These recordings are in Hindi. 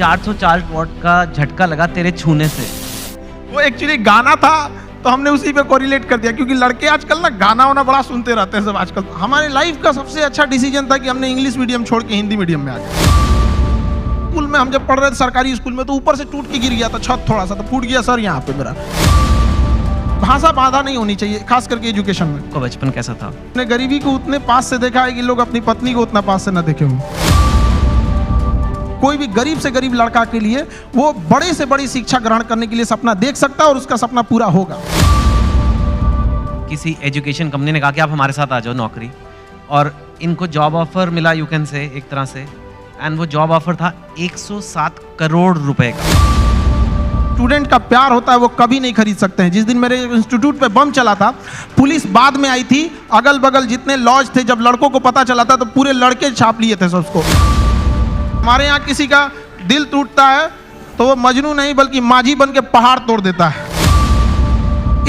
404 वॉट का झटका लगा तेरे छूने से। वो एक्चुअली गाना था, तो हमने उसी पे कोरिलेट कर दिया, क्योंकि लड़के आजकल ना गाना वाना बड़ा सुनते रहते हैं सब आजकल। हमारे लाइफ का सबसे अच्छा डिसीजन था कि हमने इंग्लिश मीडियम छोड़ के हिंदी मीडियम में आ गए। स्कूल में हम जब पढ़ रहे थे सरकारी स्कूल में, तो ऊपर से टूट के गिर गया था छत, थोड़ा सा तो फूट गया सर यहाँ पे मेरा। भाषा बाधा नहीं होनी चाहिए, खास करके एजुकेशन में। आपका बचपन कैसा था? अपने गरीबी को उतने पास से देखा है कि लोग अपनी पत्नी को उतना पास से न देखे हों। कोई भी गरीब से गरीब लड़का के लिए वो बड़े से बड़ी शिक्षा ग्रहण करने के लिए सपना देख सकता है और उसका सपना पूरा होगा। किसी एजुकेशन कंपनी ने कहा कि आप हमारे साथ आ जाओ नौकरी, और इनको जॉब ऑफर मिला, यू कैन से एक तरह से, एंड वो जॉब ऑफर था 107 करोड़ रुपए का। स्टूडेंट का प्यार होता है वो कभी नहीं खरीद सकते हैं। जिस दिन मेरे इंस्टीट्यूट पे बम चला था, पुलिस बाद में आई थी, अगल बगल जितने लॉज थे, जब लड़कों को पता चला था तो पूरे लड़के छाप लिए थे सबको। हमारे यहाँ किसी का दिल टूटता है तो वो मजनू नहीं बल्कि माझी बन के पहाड़ तोड़ देता है।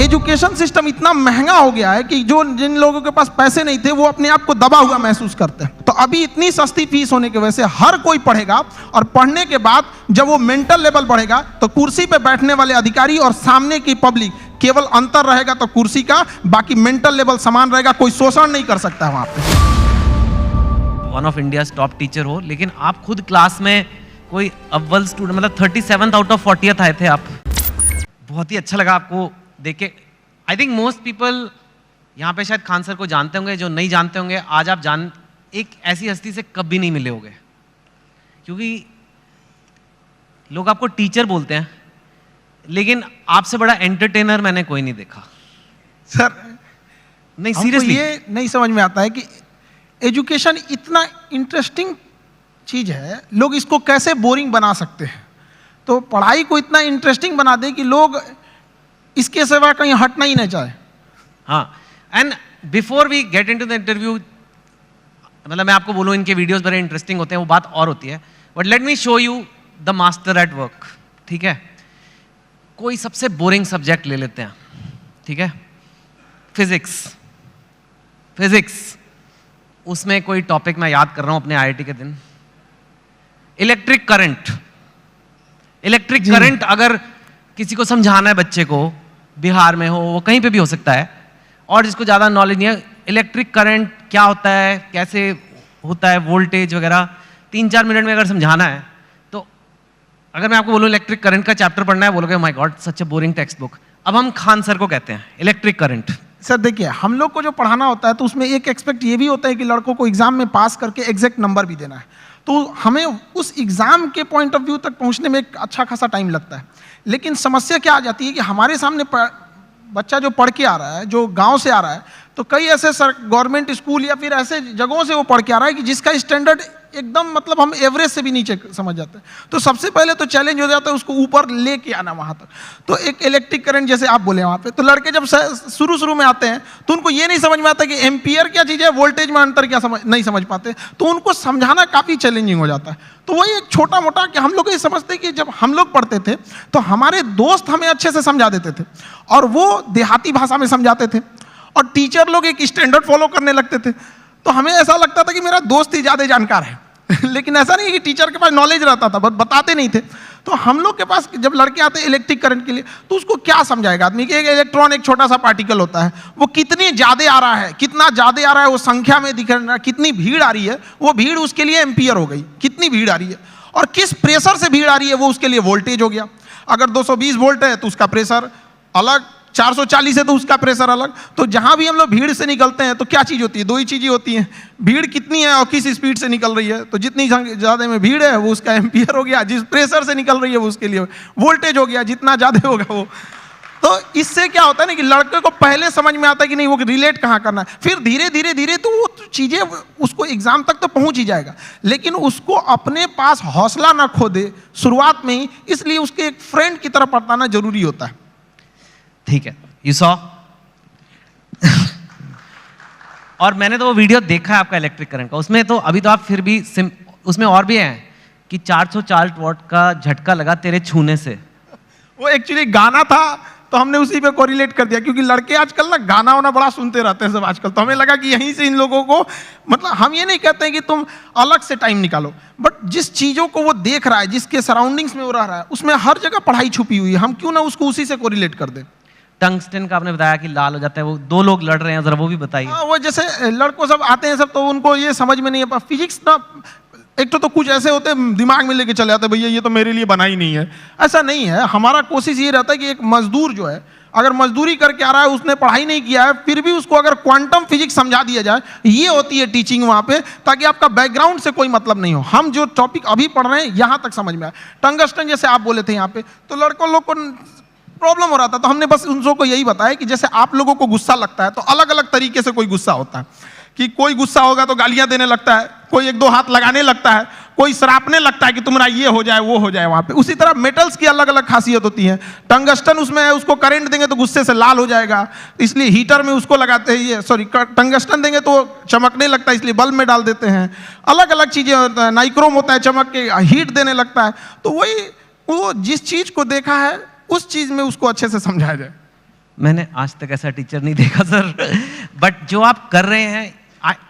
एजुकेशन सिस्टम इतना महंगा हो गया है कि जो जिन लोगों के पास पैसे नहीं थे वो अपने आप को दबा हुआ महसूस करते हैं। तो अभी इतनी सस्ती फीस होने की वजह से हर कोई पढ़ेगा, और पढ़ने के बाद जब वो मेंटल लेवल बढ़ेगा तो कुर्सी पे बैठने वाले अधिकारी और सामने की पब्लिक, केवल अंतर रहेगा तो कुर्सी का, बाकी मेंटल लेवल समान रहेगा। कोई शोषण नहीं कर सकता वहां पे। One of India top teacher हो, लेकिन आप खुद क्लास में कोई अव्वल स्टूडेंट, मतलब 37th आउट ऑफ 40th आए थे आप। बहुत ही अच्छा लगा आपको देख के। आई थिंक मोस्ट पीपल यहाँ पे शायद खान सर को जानते होंगे, जो नहीं जानते होंगे आज आप जान, एक ऐसी हस्ती से कभी नहीं मिले होंगे, क्योंकि लोग आपको टीचर बोलते हैं, लेकिन आपसे बड़ा एंटरटेनर मैंने कोई नहीं देखा सर। नहीं, सीरियसली ये नहीं समझ में आता है कि एजुकेशन इतना इंटरेस्टिंग चीज है, लोग इसको कैसे बोरिंग बना सकते हैं। तो पढ़ाई को इतना इंटरेस्टिंग बना दे कि लोग इसके सिवा कहीं हटना ही नहीं चाहे। हाँ, and before we get into the interview, मतलब मैं आपको बोलूँ इनके वीडियोस बड़े इंटरेस्टिंग होते हैं, वो बात और होती है, but let me show you the master at work. ठीक है, कोई सबसे बोरिंग सब्जेक्ट ले लेते हैं, ठीक है, फिजिक्स, उसमें कोई टॉपिक मैं याद कर रहा हूं अपने आईआईटी के दिन, इलेक्ट्रिक करंट अगर किसी को समझाना है बच्चे को, बिहार में हो, वो कहीं पे भी हो सकता है, और जिसको ज़्यादा नॉलेज नहीं है, इलेक्ट्रिक करंट क्या होता है, कैसे होता है, वोल्टेज वगैरह 3-4 मिनट में अगर समझाना है, तो अगर मैं आपको बोलूँ इलेक्ट्रिक करंट का चैप्टर पढ़ना है, बोलोगे my God such A boring text book. अब हम खान सर को कहते हैं इलेक्ट्रिक करंट। सर देखिए, हम लोग को जो पढ़ाना होता है तो उसमें एक एक्सपेक्ट ये भी होता है कि लड़कों को एग्जाम में पास करके एग्जैक्ट नंबर भी देना है। तो हमें उस एग्जाम के पॉइंट ऑफ व्यू तक पहुंचने में एक अच्छा खासा टाइम लगता है। लेकिन समस्या क्या आ जाती है कि हमारे सामने बच्चा जो पढ़ के आ रहा है, जो गांव से आ रहा है, तो कई ऐसे गवर्नमेंट स्कूल या फिर ऐसे जगहों से वो पढ़ के आ रहा है कि जिसका स्टैंडर्ड एकदम, मतलब हम एवरेज से भी नीचे समझ जाते हैं। तो सबसे पहले तो चैलेंज हो जाता है उसको ऊपर लेके आना वहाँ तक। तो एक इलेक्ट्रिक करंट जैसे आप बोले वहाँ पे, तो लड़के जब शुरू में आते हैं तो उनको ये नहीं समझ में आता कि एम्पियर क्या चीज़ है, वोल्टेज में अंतर क्या नहीं समझ पाते, तो उनको समझाना काफ़ी चैलेंजिंग हो जाता है। तो वही एक छोटा मोटा कि हम लोग ये समझते कि जब हम लोग पढ़ते थे तो हमारे दोस्त हमें अच्छे से समझा देते थे, और वो देहाती भाषा में समझाते थे, और टीचर लोग एक स्टैंडर्ड फॉलो करने लगते थे। तो हमें ऐसा लगता था कि मेरा दोस्त ही ज़्यादा जानकार है। लेकिन ऐसा नहीं है कि टीचर के पास नॉलेज रहता था, बस बताते नहीं थे। तो हम लोग के पास जब लड़के आते हैं इलेक्ट्रिक करंट के लिए, तो उसको क्या समझाएगा आदमी कि एक इलेक्ट्रॉन एक छोटा सा पार्टिकल होता है, वो कितनी ज़्यादा आ रहा है, कितना ज़्यादा आ रहा है, वो संख्या में दिख रहा है, कितनी भीड़ आ रही है, वो भीड़ उसके लिए एम्पियर हो गई, कितनी भीड़ आ रही है, और किस प्रेशर से भीड़ आ रही है वो उसके लिए वोल्टेज हो गया। अगर 220 वोल्ट है तो उसका प्रेशर अलग, 440 है तो उसका प्रेशर अलग। तो जहां भी हम लोग भीड़ से निकलते हैं तो क्या चीज़ होती है, दो ही चीज़ें होती हैं, भीड़ कितनी है और किस स्पीड से निकल रही है। तो जितनी ज़्यादा में भीड़ है वो उसका एम्पियर हो गया, जिस प्रेशर से निकल रही है वो उसके लिए वोल्टेज हो गया, जितना ज़्यादा होगा वो। तो इससे क्या होता है ना कि लड़के को पहले समझ में आता है कि नहीं वो रिलेट कहाँ करना है, फिर धीरे धीरे तो वो चीज़ें उसको एग्जाम तक तो पहुँच ही जाएगा, लेकिन उसको अपने पास हौसला ना खो दे शुरुआत में ही, इसलिए उसके एक फ्रेंड की तरह बताना जरूरी होता है। ठीक है, यू सॉ और मैंने तो वो वीडियो देखा है आपका इलेक्ट्रिक करंट का, उसमें तो अभी तो आप फिर भी उसमें और भी हैं कि 404 वॉट का झटका लगा तेरे छूने से। वो एक्चुअली गाना था, तो हमने उसी पे कोरिलेट कर दिया, क्योंकि लड़के आजकल ना गाना वाना बड़ा सुनते रहते हैं सब आजकल, तो हमें लगा कि यहीं से इन लोगों को, मतलब हम ये नहीं कहते हैं कि तुम अलग से टाइम निकालो, बट जिस चीज़ों को वो देख रहा है, जिसके सराउंडिंग्स में वो रह रहा है, उसमें हर जगह पढ़ाई छुपी हुई है, हम क्यों ना उसको उसी से कोरिलेट कर दें। टंगस्टन का आपने बताया कि लाल हो जाता है, वो 2 लोग लड़ रहे हैं, जरा वो भी बताइए। हाँ, वो जैसे लड़कों सब आते हैं सब, तो उनको ये समझ में नहीं है फिजिक्स ना, एक तो कुछ ऐसे होते हैं दिमाग में लेके चले जाते हैं, भैया ये तो मेरे लिए बना ही नहीं है। ऐसा नहीं है, हमारा कोशिश ये रहता है कि एक मजदूर जो है, अगर मजदूरी करके आ रहा है, उसने पढ़ाई नहीं किया है, फिर भी उसको अगर क्वांटम फिजिक्स समझा दिया जाए, ये होती है टीचिंग वहाँ पे, ताकि आपका बैकग्राउंड से कोई मतलब नहीं हो, हम जो टॉपिक अभी पढ़ रहे हैं यहाँ तक समझ में आए। टंगस्टन जैसे आप बोले थे यहाँ पे, तो लड़कों लोग को प्रॉब्लम हो रहा था, तो हमने बस उन लोगों को यही बताया कि जैसे आप लोगों को गुस्सा लगता है, तो अलग अलग तरीके से कोई गुस्सा होता है, कि कोई गुस्सा होगा तो गालियां देने लगता है, कोई 1-2 हाथ लगाने लगता है, कोई सरापने लगता है कि तुम्हारा ये हो जाए वो हो जाए वहां पे। उसी तरह मेटल्स की अलग अलग खासियत होती है। टंगस्टन उसमें है, उसको करंट देंगे तो गुस्से से लाल हो जाएगा, इसलिए हीटर में उसको लगाते हैं, ये सॉरी टंगस्टन देंगे तो चमकने लगता है, इसलिए बल्ब में डाल देते हैं। अलग अलग चीजें होता है, नाइक्रोम होता है, चमक के हीट देने लगता है। तो वही वो जिस चीज को देखा है उस चीज में उसको अच्छे से समझाया जाए। मैंने आज तक ऐसा टीचर नहीं देखा सर, बट जो आप कर रहे हैं,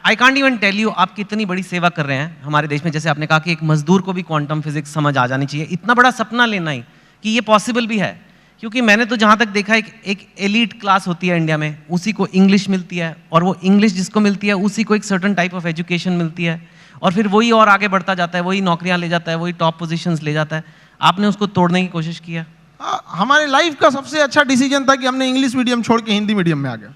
I can't even tell you, आप कितनी बड़ी सेवा कर रहे हैं हमारे देश में। जैसे आपने कहा कि एक मजदूर को भी क्वांटम फिजिक्स समझ आ जानी चाहिए, इतना बड़ा सपना लेना ही कि ये पॉसिबल भी है। क्योंकि मैंने तो जहाँ तक देखा, एक एलीट क्लास होती है इंडिया में, उसी को इंग्लिश मिलती है, और वो इंग्लिश जिसको मिलती है उसी को एक सर्टन टाइप ऑफ एजुकेशन मिलती है, और फिर वही और आगे बढ़ता जाता है, वही नौकरियाँ ले जाता है, वही टॉप पोजिशंस ले जाता है। आपने उसको तोड़ने की कोशिश किया? हमारे लाइफ का सबसे अच्छा डिसीजन था कि हमने इंग्लिश मीडियम छोड़ के हिंदी मीडियम में आ गए।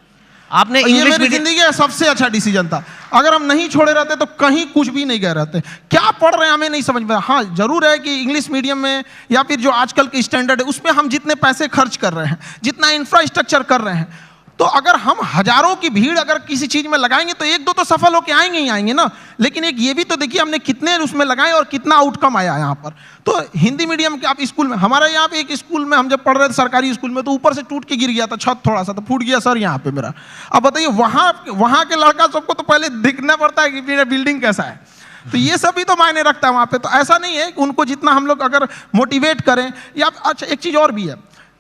आपने ये मेरी जिंदगी का सबसे अच्छा डिसीजन था। अगर हम नहीं छोड़े रहते तो कहीं कुछ भी नहीं गए रहते। क्या पढ़ रहे हैं हमें नहीं समझ में। हाँ, जरूर है कि इंग्लिश मीडियम में या फिर जो आजकल के स्टैंडर्ड है उसमें हम जितने पैसे खर्च कर रहे हैं, जितना इंफ्रास्ट्रक्चर कर रहे हैं, तो अगर हम हजारों की भीड़ अगर किसी चीज में लगाएंगे तो 1-2 तो सफल होके आएंगे ही आएंगे ना। लेकिन एक ये भी तो देखिए हमने कितने उसमें लगाए और कितना आउटकम आया यहाँ पर। तो हिंदी मीडियम के आप स्कूल में, हमारे यहाँ पे एक स्कूल में हम जब पढ़ रहे थे सरकारी स्कूल में, तो ऊपर से टूट के गिर गया था छत, थोड़ा सा तो फूट गया सर यहाँ पे मेरा। अब बताइए वहाँ के लड़का सबको तो पहले दिखना पड़ता है कि मेरा बिल्डिंग कैसा है, तो ये सब भी तो मायने रखता है वहाँ पे। तो ऐसा नहीं है कि उनको जितना हम लोग अगर मोटिवेट करें, या अच्छा एक चीज़ और भी है,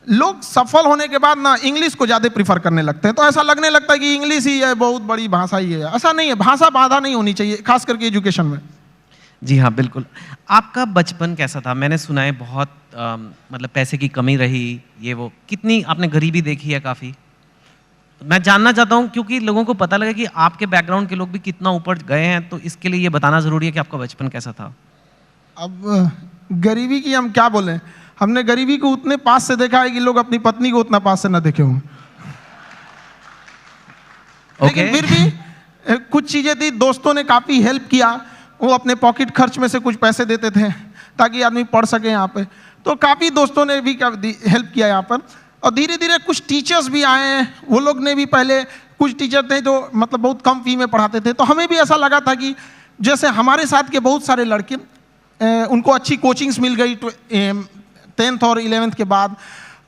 लोग सफल होने के बाद ना इंग्लिश को ज़्यादा प्रीफर करने लगते हैं। तो ऐसा लगने लगता है कि इंग्लिश ही है, बहुत बड़ी भाषा ही है। ऐसा नहीं है, भाषा बाधा नहीं होनी चाहिए, खास करके एजुकेशन में। जी हाँ, बिल्कुल। आपका बचपन कैसा था? मैंने सुना है बहुत मतलब पैसे की कमी रही, ये वो, कितनी आपने गरीबी देखी है काफ़ी। मैं जानना चाहता हूँ, क्योंकि लोगों को पता लगे कि आपके बैकग्राउंड के लोग भी कितना ऊपर गए हैं, तो इसके लिए ये बताना ज़रूरी है कि आपका बचपन कैसा था। अब गरीबी की हम क्या बोलें, हमने गरीबी को उतने पास से देखा है कि लोग अपनी पत्नी को उतना पास से ना देखे हों। लेकिन फिर भी कुछ चीजें थी, दोस्तों ने काफी हेल्प किया, वो अपने पॉकेट खर्च में से कुछ पैसे देते थे ताकि आदमी पढ़ सके यहाँ पे। तो काफी दोस्तों ने भी हेल्प किया यहाँ पर। और धीरे धीरे कुछ टीचर्स भी आए हैं, वो लोग ने भी, पहले कुछ टीचर थे जो मतलब बहुत कम फी में पढ़ाते थे, तो हमें भी ऐसा लगा था कि जैसे हमारे साथ के बहुत सारे लड़के उनको अच्छी कोचिंग्स मिल गई 10th और 11th के बाद,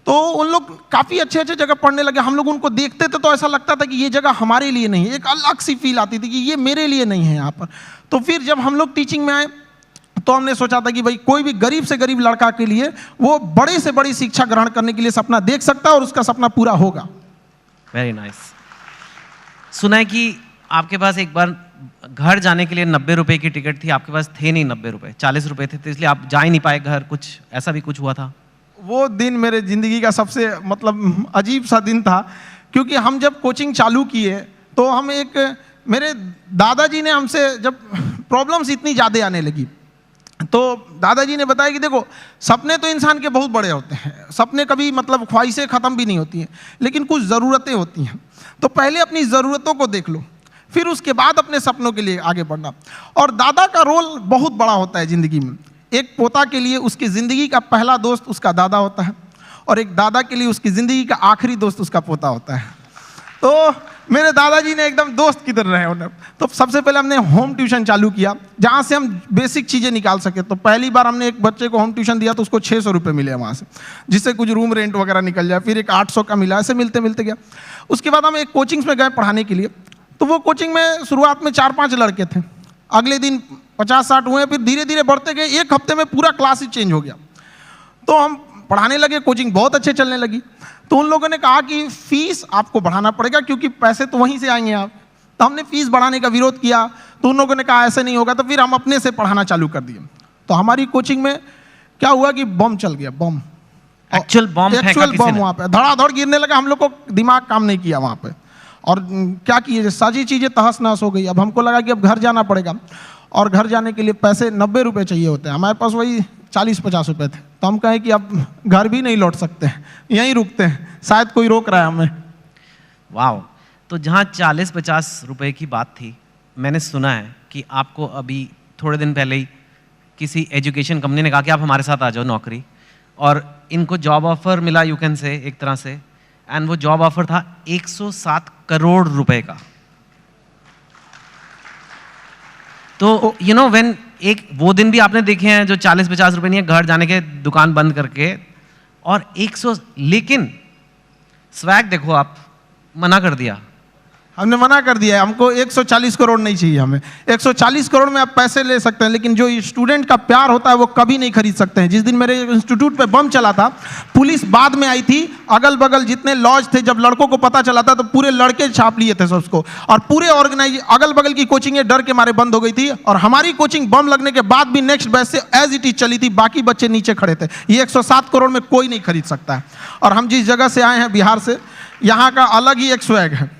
तो उन लोग काफ़ी अच्छे अच्छे जगह पढ़ने लगे। हम लोग उनको देखते थे तो ऐसा लगता था कि ये जगह हमारे लिए नहीं है, एक अलग सी फील आती थी कि ये मेरे लिए नहीं है यहाँ पर। तो फिर जब हम लोग टीचिंग में आए तो हमने सोचा था कि भाई कोई भी गरीब से गरीब लड़का के लिए वो बड़े से बड़ी शिक्षा ग्रहण करने के लिए सपना देख सकता है और उसका सपना पूरा होगा। Very nice. सुना है कि आपके पास एक बार घर जाने के लिए 90 रुपए की टिकट थी, आपके पास थे नहीं 90 रुपए, 40 रुपए थे, तो इसलिए आप जा ही नहीं पाए घर, कुछ ऐसा भी कुछ हुआ था? वो दिन मेरे ज़िंदगी का सबसे मतलब अजीब सा दिन था, क्योंकि हम जब कोचिंग चालू किए तो हम मेरे दादाजी ने हमसे, जब प्रॉब्लम्स इतनी ज़्यादा आने लगी तो दादाजी ने बताया कि देखो, सपने तो इंसान के बहुत बड़े होते हैं, सपने कभी मतलब ख्वाहिशें ख़त्म भी नहीं होती हैं, लेकिन कुछ ज़रूरतें होती हैं। तो पहले अपनी ज़रूरतों को देख लो, फिर उसके बाद अपने सपनों के लिए आगे बढ़ना। और दादा का रोल बहुत बड़ा होता है ज़िंदगी में। एक पोता के लिए उसकी ज़िंदगी का पहला दोस्त उसका दादा होता है, और एक दादा के लिए उसकी ज़िंदगी का आखिरी दोस्त उसका पोता होता है। तो मेरे दादाजी ने एकदम दोस्त की तरह रहे उन्हें। तो सबसे पहले हमने होम ट्यूशन चालू किया, जहाँ से हम बेसिक चीज़ें निकाल सके। तो पहली बार हमने एक बच्चे को होम ट्यूशन दिया तो उसको 600 रुपये मिले वहाँ से, जिससे कुछ रूम रेंट वगैरह निकल जाए। फिर एक 800 का मिला, ऐसे मिलते मिलते गया। उसके बाद हम एक कोचिंग्स में गए पढ़ाने के लिए। तो वो कोचिंग में शुरुआत में 4-5 लड़के थे, अगले दिन 50-60 हुए, फिर धीरे धीरे बढ़ते गए। एक हफ्ते में पूरा क्लास ही चेंज हो गया। तो हम पढ़ाने लगे, कोचिंग बहुत अच्छे चलने लगी। तो उन लोगों ने कहा कि फीस आपको बढ़ाना पड़ेगा क्योंकि पैसे तो वहीं से आएंगे आप। तो हमने फीस बढ़ाने का विरोध किया, तो उन लोगों ने कहा ऐसे नहीं होगा, तो फिर हम अपने से पढ़ाना चालू कर दिए। तो हमारी कोचिंग में क्या हुआ कि बम चल गया, बम, एक्चुअल बम वहाँ पे धड़ाधड़ गिरने लगा। हम लोग को दिमाग काम नहीं किया वहाँ पे, और क्या किए, सारी चीज़ें तहस नहस हो गई। अब हमको लगा कि अब घर जाना पड़ेगा, और घर जाने के लिए पैसे 90 रुपये चाहिए होते हैं, हमारे पास वही 40-50 रुपये थे। तो हम कहें कि अब घर भी नहीं लौट सकते, यहीं रुकते हैं, शायद कोई रोक रहा है हमें। वाह। तो जहाँ 40-50 रुपए की बात थी, मैंने सुना है कि आपको अभी थोड़े दिन पहले ही किसी एजुकेशन कंपनी ने कहा कि आप हमारे साथ आ जाओ नौकरी, और इनको जॉब ऑफर मिला, यू कैन से, एक तरह से। एंड वो जॉब ऑफर था 107 करोड़ रुपए का। तो यू नो व्हेन, एक वो दिन भी आपने देखे हैं जो 40-50 रुपए नहीं है, घर जाने के दुकान बंद करके, और 100, लेकिन स्वैग देखो, आप मना कर दिया। हमने मना कर दिया है, हमको 140 करोड़ नहीं चाहिए। हमें 140 करोड़ में आप पैसे ले सकते हैं, लेकिन जो स्टूडेंट का प्यार होता है वो कभी नहीं खरीद सकते हैं। जिस दिन मेरे इंस्टीट्यूट पे बम चला था, पुलिस बाद में आई थी, अगल बगल जितने लॉज थे, जब लड़कों को पता चला था तो पूरे लड़के छाप लिए थे सबको, और पूरे अगल बगल की कोचिंगें डर के मारे बंद हो गई थी। और हमारी कोचिंग बम लगने के बाद भी नेक्स्ट बैच से एज इट इज चली थी, बाकी बच्चे नीचे खड़े थे। ये 107 करोड़ में कोई नहीं खरीद सकता है। और हम जिस जगह से आए हैं, बिहार से, यहाँ का अलग ही एक स्वैग है,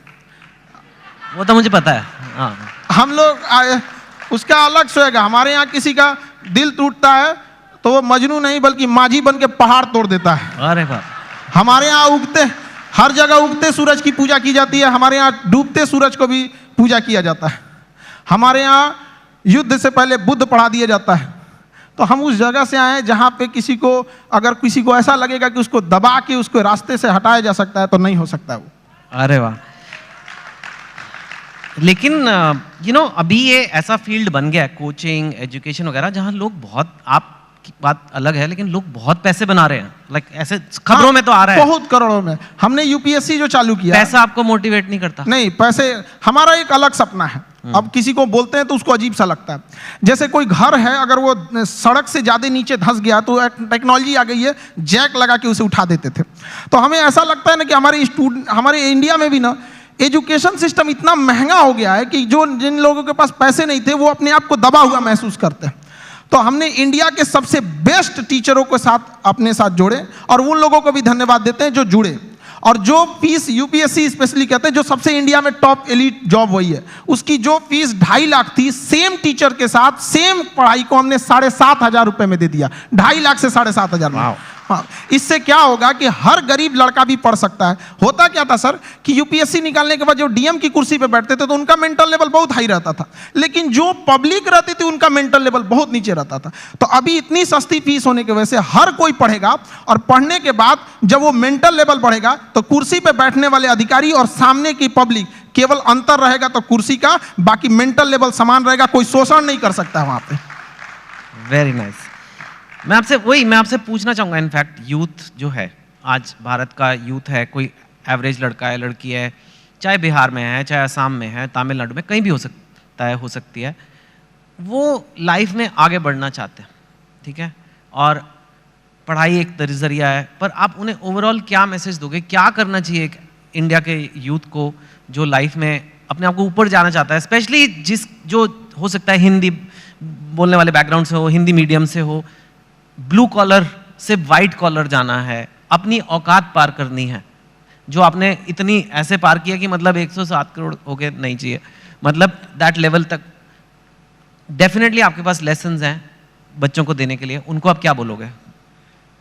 वो तो मुझे पता है। हाँ, हम लोग उसका अलग स्वैग है। हमारे यहाँ किसी का दिल टूटता है तो वो मजनू नहीं बल्कि माझी बन के पहाड़ तोड़ देता है। अरे बाप। हमारे यहाँ हर जगह उगते सूरज की पूजा की जाती है, हमारे यहाँ डूबते सूरज को भी पूजा किया जाता है। हमारे यहाँ युद्ध से पहले बुद्ध पढ़ा दिया जाता है। तो हम उस जगह से आए हैं जहाँ पे अगर किसी को ऐसा लगेगा कि उसको दबा के उसको रास्ते से हटाया जा सकता है, तो नहीं हो सकता है वो। अरे वाह। लेकिन यू नो अभी ये ऐसा फील्ड बन गया है, कोचिंग, एजुकेशन वगैरह, जहाँ लोग बहुत, आपकी बात अलग है, लेकिन लोग बहुत पैसे बना रहे हैं। लाइक ऐसे खबरों में तो आ रहा है बहुत करोड़ों में। हमने यूपीएससी जो चालू किया, पैसा आपको मोटिवेट नहीं करता? नहीं, पैसे हमारा एक अलग सपना है। अब किसी को बोलते हैं तो उसको अजीब सा लगता है। जैसे कोई घर है, अगर वो सड़क से ज्यादा नीचे धंस गया तो टेक्नोलॉजी आ गई है, जैक लगा के उसे उठा देते थे। तो हमें ऐसा लगता है ना कि हमारे इंडिया में भी ना एजुकेशन सिस्टम इतना महंगा हो गया है कि जिन लोगों के पास पैसे नहीं थे वो अपने आप को दबा हुआ महसूस करते हैं। तो हमने इंडिया के सबसे बेस्ट टीचरों के साथ अपने साथ जोड़े, और उन लोगों को भी धन्यवाद देते हैं जो जुड़े। और जो फीस यूपीएससी स्पेशली कहते हैं, जो सबसे इंडिया में टॉप एलीट जॉब वही है, उसकी जो फीस 2.5 लाख थी, सेम टीचर के साथ सेम पढ़ाई को हमने 7,500 रुपए में दे दिया। 2.5 लाख से 7,500 में। हाँ, इससे क्या होगा कि हर गरीब लड़का भी पढ़ सकता है। होता क्या था सर कि यूपीएससी निकालने के बाद जो डीएम की कुर्सी पे बैठते थे तो उनका मेंटल लेवल बहुत हाई रहता था, लेकिन जो पब्लिक रहती थी उनका मेंटल लेवल बहुत नीचे रहता था। तो अभी इतनी सस्ती फीस होने की वजह से हर कोई पढ़ेगा, और पढ़ने के बाद जब वो मेंटल लेवल बढ़ेगा तो कुर्सी पे बैठने वाले अधिकारी और सामने की पब्लिक, केवल अंतर रहेगा तो कुर्सी का, बाकी मेंटल लेवल समान रहेगा, कोई शोषण नहीं कर सकता वहां पे। Very nice. मैं आपसे पूछना चाहूँगा, इनफैक्ट यूथ जो है, आज भारत का यूथ है, कोई एवरेज लड़का है, लड़की है, चाहे बिहार में है, चाहे असम में है, तमिलनाडु में, कहीं भी हो सकती है, वो लाइफ में आगे बढ़ना चाहते हैं, ठीक है, और पढ़ाई एक जरिया है, पर आप उन्हें ओवरऑल क्या मैसेज दोगे? क्या करना चाहिए एक इंडिया के यूथ को जो लाइफ में अपने आप को ऊपर जाना चाहता है, स्पेशली जो हो सकता है हिंदी बोलने वाले बैकग्राउंड से हो, हिंदी मीडियम से हो, ब्लू कॉलर से वाइट कॉलर जाना है, अपनी औकात पार करनी है, जो आपने इतनी ऐसे पार किया कि मतलब 107 करोड़ हो गए नहीं चाहिए, मतलब दैट लेवल तक डेफिनेटली आपके पास लेसन्स हैं बच्चों को देने के लिए, उनको आप क्या बोलोगे?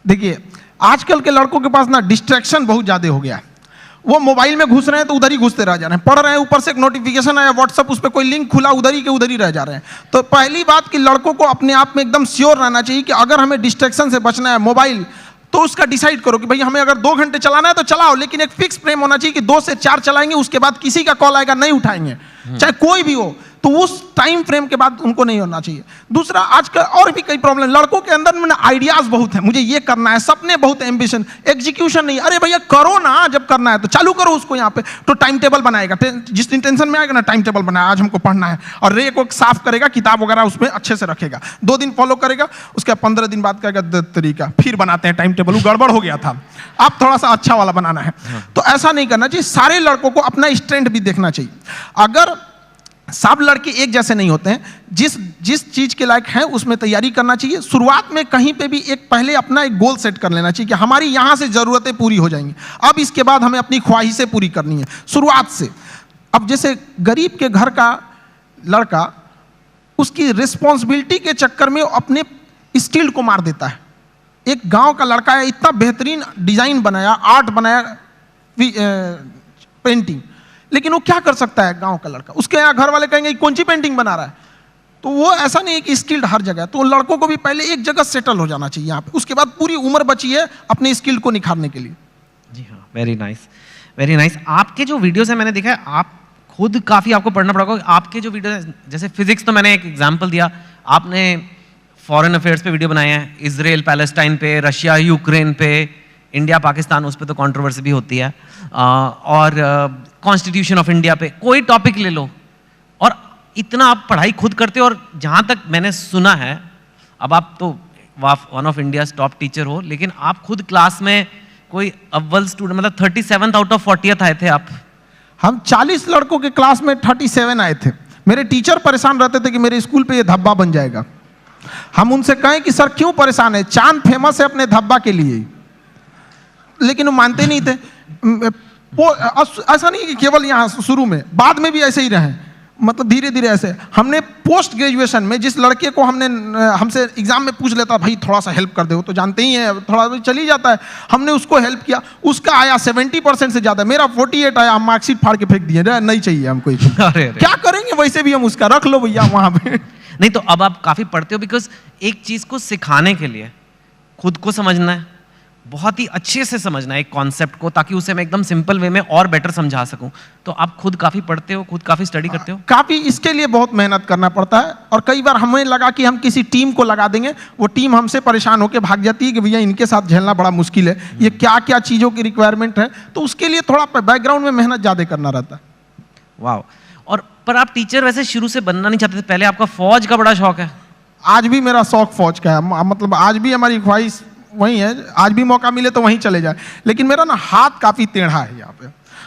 देखिए, आजकल के लड़कों के पास ना डिस्ट्रैक्शन बहुत ज़्यादा हो गया है। वो मोबाइल में घुस रहे हैं तो उधर ही घुसते रह जा रहे हैं, पढ़ रहे हैं, ऊपर से एक नोटिफिकेशन आया व्हाट्सएप, उस पर कोई लिंक खुला, उधर ही के उधर ही रह जा रहे हैं। तो पहली बात कि लड़कों को अपने आप में एकदम श्योर रहना चाहिए कि अगर हमें डिस्ट्रैक्शन से बचना है, मोबाइल, तो उसका डिसाइड करो कि भाई हमें अगर 2 घंटे चलाना है तो चलाओ, लेकिन एक फिक्स फ्रेम होना चाहिए कि 2 से 4 चलाएंगे, उसके बाद किसी का कॉल आएगा नहीं उठाएंगे, चाहे कोई भी हो। तो उस टाइम फ्रेम के बाद उनको नहीं होना चाहिए। दूसरा, आजकल और भी कई प्रॉब्लम, लड़कों के अंदर में आइडियाज बहुत है, मुझे ये करना है, सपने बहुत, एम्बिशन, एग्जीक्यूशन नहीं। अरे भैया करो ना, जब करना है तो चालू करो उसको। यहाँ पे तो टाइम टेबल बनाएगा, जिस दिन टेंशन में आएगा ना, टाइम टेबल बनाया, आज हमको पढ़ना है, और रे को साफ करेगा, किताब वगैरह उसमें अच्छे से रखेगा, 2 दिन फॉलो करेगा, उसके 15 दिन बाद कहेगा तरीका, फिर बनाते हैं टाइम टेबल, वो गड़बड़ हो गया था, आप थोड़ा सा अच्छा वाला बनाना है। तो ऐसा नहीं करना चाहिए। सारे लड़कों को अपना स्ट्रेंथ भी देखना चाहिए। अगर सब लड़के एक जैसे नहीं होते हैं, जिस चीज के लायक हैं उसमें तैयारी करना चाहिए। शुरुआत में कहीं पे भी पहले अपना एक गोल सेट कर लेना चाहिए कि हमारी यहां से जरूरतें पूरी हो जाएंगी, अब इसके बाद हमें अपनी ख्वाहिशें पूरी करनी है शुरुआत से। अब जैसे गरीब के घर का लड़का उसकी रिस्पॉन्सिबिलिटी के चक्कर में अपने स्किल को मार देता है। एक गांव का लड़का है, इतना बेहतरीन डिजाइन बनाया, आर्ट बनाया, पेंटिंग, लेकिन वो क्या कर सकता है गांव का लड़का? उसके यहाँ घर वाले कहेंगे कौन सी पेंटिंग बना रहा है? तो वो ऐसा नहीं है कि स्किल्ड हर जगह। तो लड़कों को भी पहले एक जगह सेटल हो जाना चाहिए यहाँ पे, उसके बाद पूरी उम्र बची है अपने स्किल को निखारने के लिए। जी हाँ, वेरी नाइस, वेरी नाइस। आपके जो वीडियोस है मैंने देखा है, आप खुद काफ़ी आपको पढ़ना पड़ेगा। आपके जो वीडियो है, जैसे फिजिक्स तो मैंने एक एग्जाम्पल दिया, आपने फॉरेन अफेयर्स पे वीडियो बनाए हैं, इजराइल पैलेस्टाइन पे, रशिया यूक्रेन पे, इंडिया पाकिस्तान, उस पर तो कंट्रोवर्सी भी होती है, और कॉन्स्टिट्यूशन ऑफ इंडिया पे, कोई टॉपिक ले लो, और इतना आप पढ़ाई खुद करते हो। और जहाँ तक मैंने सुना है, अब आप तो one of India's top teacher हो, लेकिन आप खुद क्लास में कोई अव्वल स्टूडेंट, मतलब 37 आउट ऑफ 40 आए थे आप। हम 40 लड़कों के क्लास में 37 आए थे। मेरे टीचर परेशान रहते थे कि मेरे स्कूल पे ये धब्बा बन जाएगा। हम उनसे कहें कि सर क्यों परेशान है, चांद फेमस है अपने धब्बा के लिए, लेकिन वो मानते नहीं थे। वो ऐसा नहीं कि केवल यहाँ शुरू में, बाद में भी ऐसे ही रहे, मतलब धीरे धीरे ऐसे। हमने पोस्ट ग्रेजुएशन में जिस लड़के को हमसे एग्जाम में पूछ लेता भाई थोड़ा सा हेल्प कर दो, तो जानते ही हैं थोड़ा चल ही जाता है, हमने उसको हेल्प किया, उसका आया 70% से ज्यादा, मेरा 48 आया, हम मार्कशीट फाड़ के फेंक दिए, नहीं चाहिए हमको। क्या करेंगे, वैसे भी हम उसका रख लो भैया वहां पे। नहीं तो अब आप काफी पढ़ते हो, बिकॉज एक चीज को सिखाने के लिए खुद को समझना है, बहुत ही अच्छे से समझना है एक कॉन्सेप्ट को, ताकि उसे मैं एकदम सिंपल वे में और बेटर समझा सकूं। तो आप खुद काफी पढ़ते हो, खुद काफी स्टडी करते हो? काफी, इसके लिए बहुत मेहनत करना पड़ता है। और कई बार हमें लगा कि हम किसी टीम को लगा देंगे, वो टीम हमसे परेशान होकर भाग जाती है कि भैया इनके साथ झेलना बड़ा मुश्किल है, ये क्या क्या चीजों की रिक्वायरमेंट है, तो उसके लिए थोड़ा बैकग्राउंड में मेहनत ज्यादा करना रहता है। वाह। और पर आप टीचर वैसे शुरू से बनना नहीं चाहते थे, पहले आपका फौज का बड़ा शौक है? आज भी मेरा शौक फौज का है, मतलब आज भी हमारी ख्वाहिश वही है, आज भी मौका मिले तो वहीं चले जाए। लेकिन मेरा ना हाथ काफी टेढ़ा है यहाँ पे,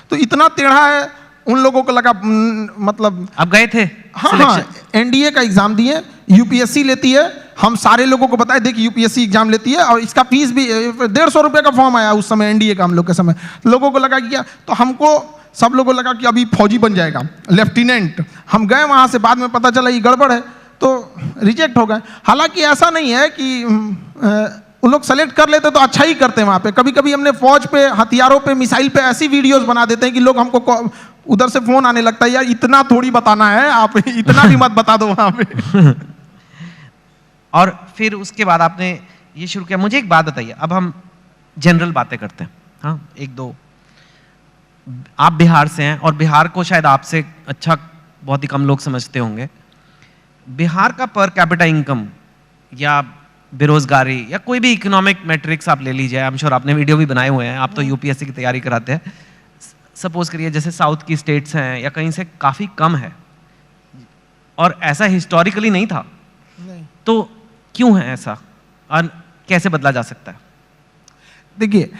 तो इतना टेढ़ा है, उन लोगों को लगा मतलब। आप गए थे? हाँ, एनडीए का एग्जाम दिए, यूपीएससी लेती है, हम सारे लोगों को बताए देखिए यूपीएससी एग्जाम लेती है, और इसका फीस भी 150 रुपये का फॉर्म आया उस समय एनडीए का, हम लोग के समय। लोगों को लगा कि क्या, तो हमको सब लोगों को लगा कि अभी फौजी बन जाएगा, लेफ्टिनेंट। हम गए वहाँ से, बाद में पता चला ये गड़बड़ है, तो रिजेक्ट हो गए। हालांकि ऐसा नहीं है कि उन लोग सेलेक्ट कर लेते तो अच्छा ही करते हैं वहाँ पे। कभी कभी हमने फौज पे, हथियारों पे, मिसाइल पे ऐसी वीडियोस बना देते हैं कि लोग हमको उधर से फोन आने लगता है, यार इतना थोड़ी बताना है, आप इतना भी मत बता दो वहाँ पे। और फिर उसके बाद आपने ये शुरू किया। मुझे एक बात बताइए, अब हम जनरल बातें करते हैं, हाँ एक दो। आप बिहार से हैं, और बिहार को शायद आपसे अच्छा बहुत ही कम लोग समझते होंगे। बिहार का पर कैपिटा इनकम या बेरोजगारी या कोई भी इकोनॉमिक मैट्रिक्स आप ले लीजिए, आई एम श्योर आपने वीडियो भी बनाए हुए हैं, आप तो यूपीएससी की तैयारी कराते हैं। सपोज करिए जैसे साउथ की स्टेट्स हैं या कहीं से काफ़ी कम है, और ऐसा हिस्टोरिकली नहीं था, तो क्यों है ऐसा और कैसे बदला जा सकता है? देखिए,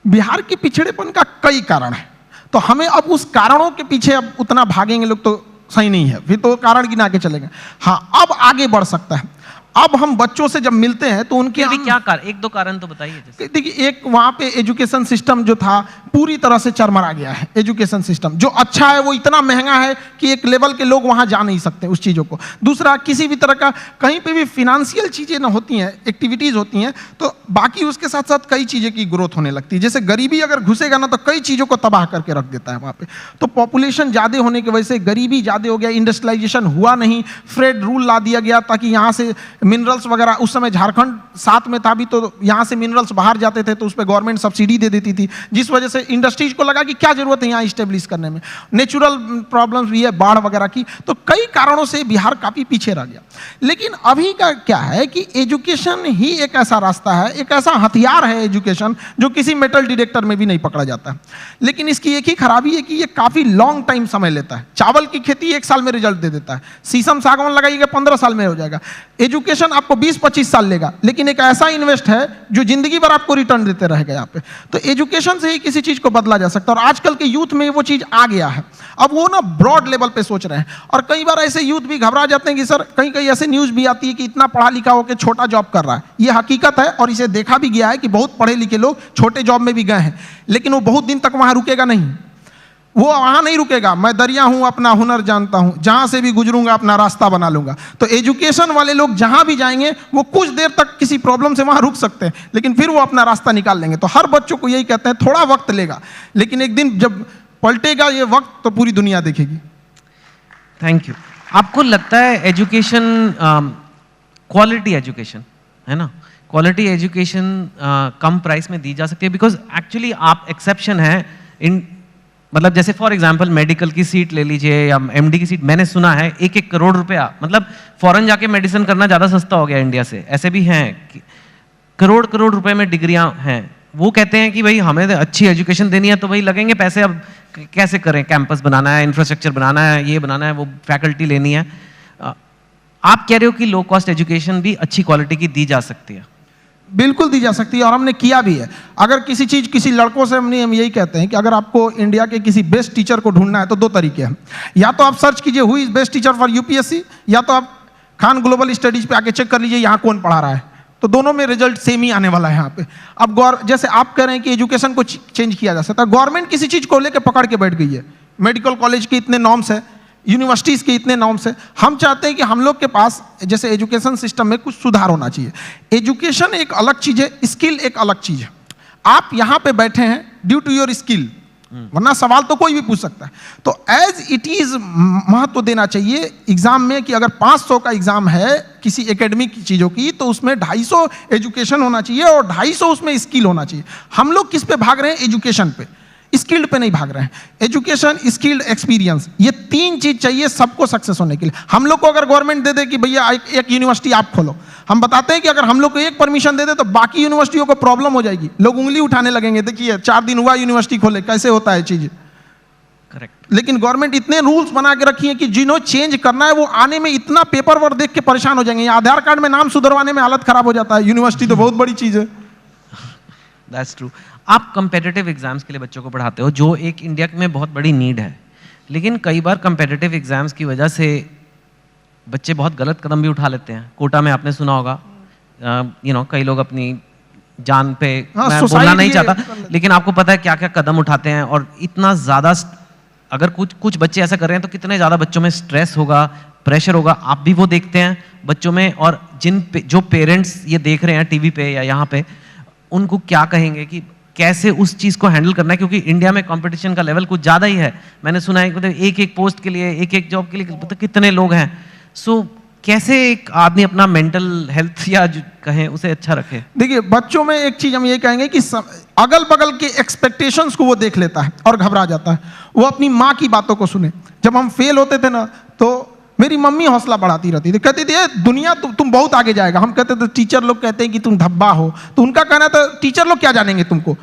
बिहार के पिछड़ेपन का कई कारण है, तो हमें अब उस कारणों के पीछे अब उतना भागेंगे लोग तो सही नहीं है, फिर तो कारण गिना के चलेंगे। हाँ, अब आगे बढ़ सकता है। अब हम बच्चों से जब मिलते हैं तो उनके भी क्या कारण, एक दो कारण तो बताइए। देखिए, एक वहाँ पे एजुकेशन सिस्टम जो था पूरी तरह से चरमरा गया है। एजुकेशन सिस्टम जो अच्छा है वो इतना महंगा है कि एक लेवल के लोग वहाँ जा नहीं सकते उस चीज़ों को। दूसरा, किसी भी तरह का कहीं पे भी फिनेंशियल चीज़ें ना होती हैं, एक्टिविटीज़ होती हैं, तो बाकी उसके साथ साथ कई चीज़ें की ग्रोथ होने लगती है। जैसे गरीबी अगर घुसेगा ना तो कई चीज़ों को तबाह करके रख देता है वहाँ पे। तो पॉपुलेशन ज़्यादा होने की वजह से गरीबी ज़्यादा हो गया, इंडस्ट्रियलाइजेशन हुआ नहीं, फ्रेड रूल ला दिया गया ताकि यहाँ से मिनरल्स वगैरह, उस समय झारखंड साथ में था भी तो यहाँ से मिनरल्स बाहर जाते थे तो उस पर गवर्नमेंट सब्सिडी दे देती थी, जिस वजह से इंडस्ट्रीज को लगा कि क्या जरूरत है यहाँ इस्टेब्लिश करने में। नेचुरल प्रॉब्लम्स भी है, बाढ़ वगैरह की, तो कई कारणों से बिहार काफ़ी पीछे रह गया। लेकिन अभी का क्या है कि एजुकेशन ही एक ऐसा रास्ता है, एक ऐसा हथियार है एजुकेशन, जो किसी मेटल डिटेक्टर में भी नहीं पकड़ा जाता है। लेकिन इसकी एक ही खराबी है कि ये काफ़ी लॉन्ग टाइम समय लेता है। चावल की खेती 1 साल में रिजल्ट दे देता है, शीशम सागवान लगाइएगा 15 साल में हो जाएगा। एजुकेशन आपको 20-25 साल लेगा, लेकिन एक ऐसा इन्वेस्ट है जो जिंदगी भर आपको रिटर्न देते रहेगा यहाँ पे। तो एजुकेशन से ही किसी चीज़ को बदला जा सकता है, और आजकल के यूथ में वो चीज़ आ गया है। अब वो ना ब्रॉड लेवल पे सोच रहे हैं, और कई बार ऐसे यूथ भी घबरा जाते हैं कि सर कहीं कहीं ऐसे न्यूज़ भी आती है कि इतना पढ़ा लिखा होकर छोटा जॉब कर रहा है। ये हकीकत है और इसे देखा भी गया है कि बहुत पढ़े लिखे लोग छोटे जॉब में भी गए हैं, लेकिन वो बहुत दिन तक वहाँ रुकेगा नहीं, वो वहाँ नहीं रुकेगा। मैं दरिया हूँ, अपना हुनर जानता हूँ, जहाँ से भी गुजरूंगा अपना रास्ता बना लूंगा। तो एजुकेशन वाले लोग जहाँ भी जाएंगे वो कुछ देर तक किसी प्रॉब्लम से वहाँ रुक सकते हैं, लेकिन फिर वो अपना रास्ता निकाल लेंगे। तो हर बच्चों को यही कहते हैं, थोड़ा वक्त लेगा, लेकिन एक दिन जब पलटेगा ये वक्त तो पूरी दुनिया देखेगी। Thank you. आपको लगता है एजुकेशन, क्वालिटी एजुकेशन है ना, क्वालिटी एजुकेशन कम प्राइस में दी जा सकती है? बिकॉज एक्चुअली आप एक्सेप्शन है इन, मतलब जैसे फॉर एग्जांपल मेडिकल की सीट ले लीजिए या एमडी की सीट, मैंने सुना है 1-1 करोड़ रुपया, मतलब फॉरेन जाके मेडिसिन करना ज़्यादा सस्ता हो गया इंडिया से। ऐसे भी हैं करोड़ रुपए में डिग्रियां हैं। वो कहते हैं कि भाई हमें अच्छी एजुकेशन देनी है तो भाई लगेंगे पैसे, अब कैसे करें, कैंपस बनाना है, इंफ्रास्ट्रक्चर बनाना है, ये बनाना है, वो फैकल्टी लेनी है। आप कह रहे हो कि लो कॉस्ट एजुकेशन भी अच्छी क्वालिटी की दी जा सकती है? बिल्कुल दी जा सकती है, और हमने किया भी है। अगर किसी लड़कों से हम यही कहते हैं कि अगर आपको इंडिया के किसी बेस्ट टीचर को ढूंढना है तो 2 तरीके हैं। या तो आप सर्च कीजिए who is best teacher for UPSC, या तो आप खान ग्लोबल स्टडीज पे आके चेक कर लीजिए यहाँ कौन पढ़ा रहा है, तो दोनों में रिजल्ट सेम ही आने वाला है यहाँ पे। अब जैसे आप कह रहे हैं कि एजुकेशन को चेंज किया जा सकता है, गवर्नमेंट किसी चीज़ को लेकर पकड़ के बैठ गई है। मेडिकल कॉलेज के इतने नॉर्म्स है, यूनिवर्सिटीज़ के इतने नॉर्म्स है। हम चाहते हैं कि हम लोग के पास जैसे एजुकेशन सिस्टम में कुछ सुधार होना चाहिए। एजुकेशन एक अलग चीज़ है, स्किल एक अलग चीज़ है। आप यहाँ पे बैठे हैं ड्यू टू योर स्किल, वरना सवाल तो कोई भी पूछ सकता है। तो एज इट इज़ महत्व देना चाहिए एग्जाम में कि अगर 500 का एग्जाम है किसी एकेडमिक चीज़ों की, तो उसमें 250 एजुकेशन होना चाहिए और 250 उसमें स्किल होना चाहिए। हम लोग किस पे भाग रहे हैं? एजुकेशन पे, स्किल्ड पे नहीं भाग रहे हैं। एजुकेशन, स्किल्ड, एक्सपीरियंस, ये 3 चीज चाहिए सबको सक्सेस होने के लिए। हम लोग को अगर गवर्नमेंट दे दे कि भैया एक यूनिवर्सिटी आप खोलो, हम बताते हैं कि अगर हम लोग को एक परमिशन दे दे तो बाकी यूनिवर्सिटियों को प्रॉब्लम हो जाएगी, लोग उंगली उठाने लगेंगे, देखिए 4 दिन हुआ यूनिवर्सिटी खोले, कैसे होता है चीज। करेक्ट। लेकिन गवर्नमेंट इतने रूल्स बना के रखी है कि जिन्हों चेंज करना है वो आने में इतना पेपर वर्क देख के परेशान हो जाएंगे। आधार कार्ड में नाम सुधरवाने में हालत खराब हो जाता है, यूनिवर्सिटी तो बहुत बड़ी चीज है। That's true. आप कंपेटिटिव एग्जाम्स के लिए बच्चों को पढ़ाते हो, जो एक इंडिया में बहुत बड़ी नीड है, लेकिन कई बार कंपेटिटिव एग्जाम्स की वजह से बच्चे बहुत गलत कदम भी उठा लेते हैं। कोटा में आपने सुना होगा, कई लोग अपनी जान पे, मैं बोलना नहीं चाहता, लेकिन आपको पता है क्या क्या कदम उठाते हैं। और इतना ज़्यादा, अगर कुछ बच्चे ऐसा कर रहे हैं तो कितने ज़्यादा बच्चों में स्ट्रेस होगा, प्रेशर होगा। आप भी वो देखते हैं बच्चों में, और जो पेरेंट्स ये देख रहे हैं टीवी पे या यहाँ पे, उनको क्या कहेंगे कि कैसे उस चीज़ को हैंडल करना है? क्योंकि इंडिया में कंपटीशन का लेवल कुछ ज़्यादा ही है। मैंने सुना है मतलब एक पोस्ट के लिए, एक जॉब के लिए मतलब कितने लोग हैं। सो कैसे एक आदमी अपना मेंटल हेल्थ या कहें उसे अच्छा रखे? देखिए, बच्चों में एक चीज़ हम ये कहेंगे कि अगल बगल के एक्सपेक्टेशंस को वो देख लेता है और घबरा जाता है। वो अपनी माँ की बातों को सुने। जब हम फेल होते थे ना, तो मेरी मम्मी हौसला बढ़ाती रहती थी, कहती थी दुनिया तुम बहुत आगे जाएगा। हम कहते थे टीचर लोग कहते हैं कि तुम धब्बा हो, तो उनका कहना था टीचर लोग क्या जानेंगे तुमको,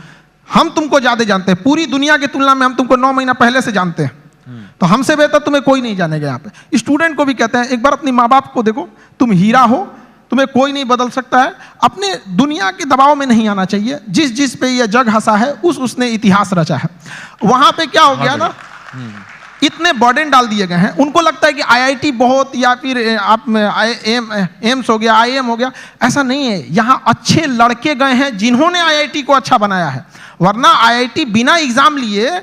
हम तुमको ज़्यादा जानते हैं, पूरी दुनिया की तुलना में हम तुमको 9 महीना पहले से जानते हैं, तो हमसे बेहतर तुम्हें कोई नहीं जानेगा। यहाँ पे स्टूडेंट को भी कहते हैं एक बार अपने माँ बाप को देखो, तुम हीरा हो, तुम्हें कोई नहीं बदल सकता है। अपने दुनिया के दबाव में नहीं आना चाहिए। जिस पे ये जग हंसा है उसने इतिहास रचा है। वहाँ पे क्या हो गया ना, इतने बर्डन डाल दिए गए हैं, उनको लगता है कि आईआईटी बहुत, या फिर आप एम्स हो गया, आईएम हो गया। ऐसा नहीं है, यहाँ अच्छे लड़के गए हैं जिन्होंने आईआईटी को अच्छा बनाया है। वरना आईआईटी बिना एग्जाम लिए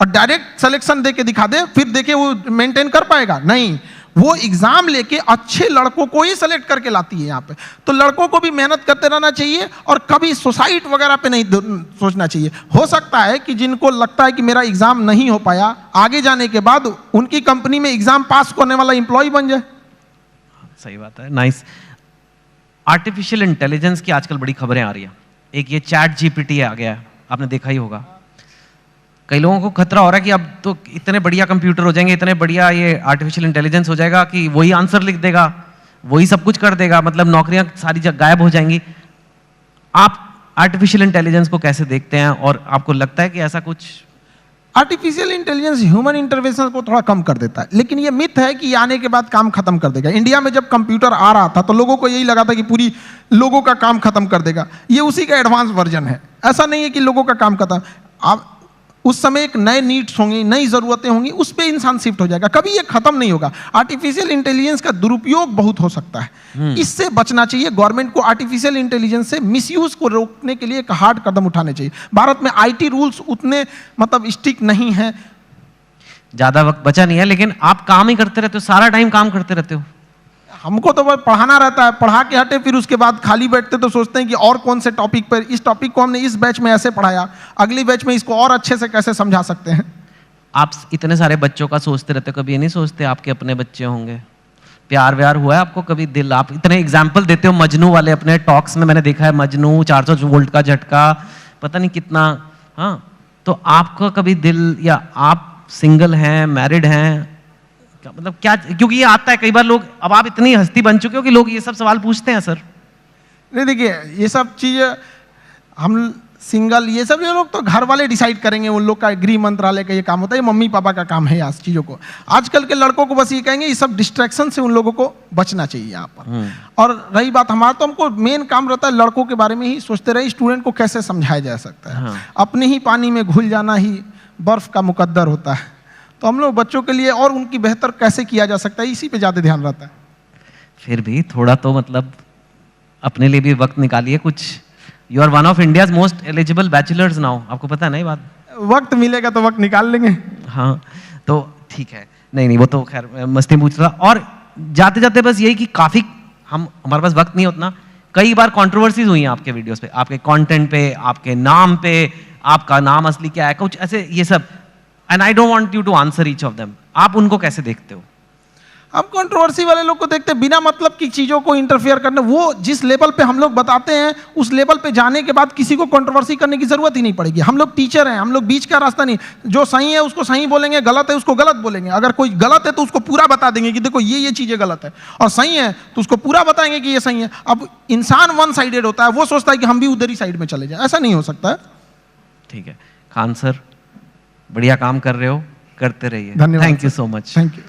और डायरेक्ट सिलेक्शन दे के दिखा दे, फिर देखे वो मेंटेन कर पाएगा? नहीं। वो एग्जाम लेके अच्छे लड़कों को ही सेलेक्ट करके लाती है यहाँ पे। तो लड़कों को भी मेहनत करते रहना चाहिए और कभी सुसाइड वगैरह पे नहीं सोचना चाहिए। हो सकता है कि जिनको लगता है कि मेरा एग्जाम नहीं हो पाया, आगे जाने के बाद उनकी कंपनी में एग्जाम पास करने वाला एम्प्लॉय बन जाए। सही बात है, नाइस। आर्टिफिशियल इंटेलिजेंस की आजकल बड़ी खबरें आ रही है। एक ये चैट जीपीटी आ गया है, आपने देखा ही होगा। कई लोगों को खतरा हो रहा है कि अब तो इतने बढ़िया कंप्यूटर हो जाएंगे, इतने बढ़िया ये आर्टिफिशियल इंटेलिजेंस हो जाएगा कि वही आंसर लिख देगा, वही सब कुछ कर देगा, मतलब नौकरियां सारी जगह गायब हो जाएंगी। आप आर्टिफिशियल इंटेलिजेंस को कैसे देखते हैं और आपको लगता है कि ऐसा कुछ? आर्टिफिशियल इंटेलिजेंस ह्यूमन इंटरवेंशन को थोड़ा कम कर देता है, लेकिन ये मिथ है कि आने के बाद काम खत्म कर देगा। इंडिया में जब कंप्यूटर आ रहा था तो लोगों को यही लगा था कि पूरी लोगों का काम खत्म कर देगा। ये उसी का एडवांस वर्जन है। ऐसा नहीं है कि लोगों का काम खत्म, आप उस समय एक नए नीड्स होंगी, नई ज़रूरतें होंगी, उस पर इंसान शिफ्ट हो जाएगा, कभी ये खत्म नहीं होगा। आर्टिफिशियल इंटेलिजेंस का दुरुपयोग बहुत हो सकता है, इससे बचना चाहिए। गवर्नमेंट को आर्टिफिशियल इंटेलिजेंस से मिसयूज को रोकने के लिए एक हार्ड कदम उठाने चाहिए। भारत में आईटी रूल्स उतने मतलब स्ट्रिक्ट नहीं है। ज़्यादा वक्त बचा नहीं है, लेकिन आप काम ही करते रहते हो, सारा टाइम काम करते रहते हो। हमको तो बस पढ़ाना रहता है, पढ़ा के हटे, फिर उसके बाद खाली बैठते तो सोचते हैं कि और कौन से टॉपिक पर, इस टॉपिक को हमने इस बैच में ऐसे पढ़ाया, अगली बैच में इसको और अच्छे से कैसे समझा सकते हैं। आप इतने सारे बच्चों का सोचते रहते हो, कभी ये नहीं सोचते आपके अपने बच्चे होंगे? प्यार व्यार हुआ है आपको कभी? दिल, आप इतने एग्जाम्पल देते हो मजनू वाले अपने टॉक्स में, मैंने देखा है मजनू 400 वोल्ट का झटका, पता नहीं कितना। हाँ, तो आपका कभी दिल, या आप सिंगल हैं, मैरिड हैं, मतलब क्या? क्योंकि ये आता है कई बार लोग, अब आप इतनी हस्ती बन चुके हो कि लोग ये सब सवाल पूछते हैं सर। नहीं देखिए, ये सब चीज़ हम सिंगल, ये सब लोग तो घर वाले डिसाइड करेंगे, उन लोग का गृह मंत्रालय का ये काम होता है, ये मम्मी पापा का काम है आज चीज़ों को। आजकल के लड़कों को बस ये कहेंगे, ये सब डिस्ट्रैक्शन से उन लोगों को बचना चाहिए यहाँ पर। और रही बात हमारा, तो हमको मेन काम रहता है लड़कों के बारे में ही सोचते रहे, स्टूडेंट को कैसे समझाया जा सकता है। अपने ही पानी में घुल जाना ही बर्फ का मुकद्दर होता है। तो हम लोग बच्चों के लिए और उनकी बेहतर कैसे किया जा सकता है, इसी पे ज़्यादा ध्यान रहता है। फिर भी थोड़ा तो मतलब अपने लिए भी वक्त निकालिए कुछ। You are one of India's most eligible bachelors now, आपको पता है ना ये बात? वक्त मिलेगा तो वक्त निकाल लेंगे। हाँ, तो ठीक है। नहीं, वो तो खैर मस्ती पूछ रहा। और जाते जाते बस यही कि काफ़ी हमारे पास वक्त नहीं उतना, कई बार कंट्रोवर्सीज हुई हैं आपके वीडियोस पे, आपके कंटेंट पे, आपके नाम पे, आपका नाम असली क्या है, कुछ ऐसे ये सब। And I don't want you to answer each of them. आप उनको कैसे देखते हो? हम कंट्रोवर्सी वाले लोग को देखते हैं, बिना मतलब की चीज़ों को इंटरफेयर करने। वो जिस लेवल पे हम लोग बताते हैं, उस लेवल पे जाने के बाद किसी को कंट्रोवर्सी करने की जरूरत ही नहीं पड़ेगी। हम लोग टीचर हैं, हम लोग बीच का रास्ता नहीं। जो सही है उसको सही बोलेंगे, गलत है उसको गलत बोलेंगे। अगर कोई गलत है तो उसको पूरा बता देंगे कि देखो ये चीज़ें गलत है, और सही है तो उसको पूरा बताएंगे कि ये सही है। अब इंसान वन साइडेड होता है, वो सोचता है कि हम भी उधर ही साइड में चले जाए, ऐसा नहीं हो सकता है। ठीक है खान सर, बढ़िया काम कर रहे हो, करते रहिए। धन्यवाद। Thank you so much. Thank you.